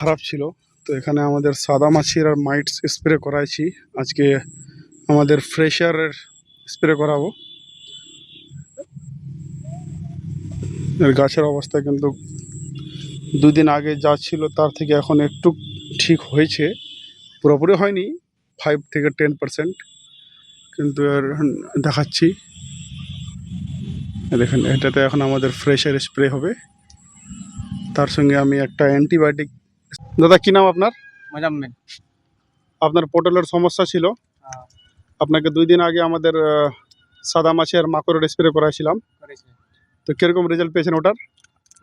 খারাপ ছিল। তো এখানে আমাদের সাদা মাছির আর মাইটস স্প্রে করাইছি। আজকে আমাদের ফ্রেশারের স্প্রে করাবো। এর গাছের অবস্থা কিন্তু দুদিন আগে যা ছিল তার থেকে এখন একটু ঠিক হয়েছে, পুরোপুরি হয়নি, 5 থেকে 10%, কিন্তু এর দেখাচ্ছি। দেখেন এটাতে এখন আমাদের ফ্রেশার স্প্রে হবে, তার সঙ্গে আমি একটা অ্যান্টিবায়োটিক। দাদা কি নাম আপনার? মোজাম্মেল। আপনার পটলের সমস্যা ছিল, আপনাকে 2 দিন আগে আমাদের সাদা মাছের মাকড়ের স্প্রে করাইছিলাম। তো কিরকম রেজাল্ট পেয়েছেন ওটার?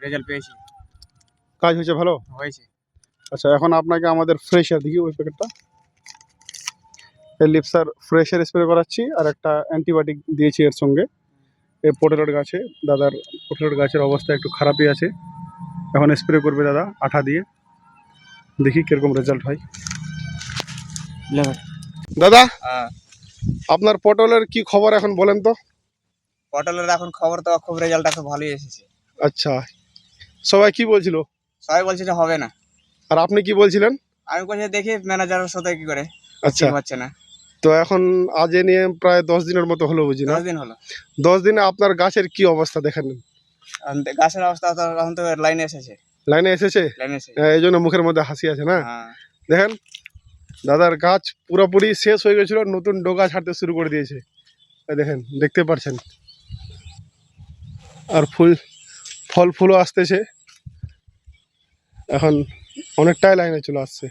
রেজাল্ট পেয়েছি, কাজ হয়েছে ভালো? হয়েছে। আচ্ছা, এখন আপনাকে আমাদের ফ্রেশার দেখি ওই প্যাকেটটা, এই লিপসার ফ্রেশার স্প্রে করাচ্ছি আর একটা অ্যান্টিবায়োটিক দিয়েছি এর সঙ্গে। এই পটেটোর গাছে, দাদার পটেটোর গাছের অবস্থা একটু খারাপই আছে। এখন স্প্রে করবে দাদা আঠা দিয়ে, দেখি কিরকম রেজাল্ট হয়। দাদা আপনার পটলের কি খবর এখন বলেন তো? পটলের এখন খবর তো খুব, রেজাল্ট খুব ভালোই এসেছে। আচ্ছা, সবাই কি বলছিল? সবাই বলছে যে হবে না। আর আপনি কি বলছিলেন? আমি বলছি দেখি ম্যানেজারের সাথে কি করে, আচ্ছা, হচ্ছে না। তো এখন আজ এ নিয়ে প্রায় 10 দিনের মতো হলো বুঝি না? 10 দিন হলো। 10 দিনে আপনার গাছের কি অবস্থা দেখেন? গাছের অবস্থা তো এখন তো লাইনে এসেছে। লাইনে এসেছে, এই জন্য মুখের মধ্যে হাসি আছে না? দেখেন দাদার গাছ পুরোপুরি শেষ হয়ে গেছিল, নতুন ডগা ছাড়তে শুরু করে দিয়েছে। দেখেন, দেখতে পাচ্ছেন, আর ফল ফুলও আসতেছে, এখন অনেকটাই লাইনে চলে আসছে।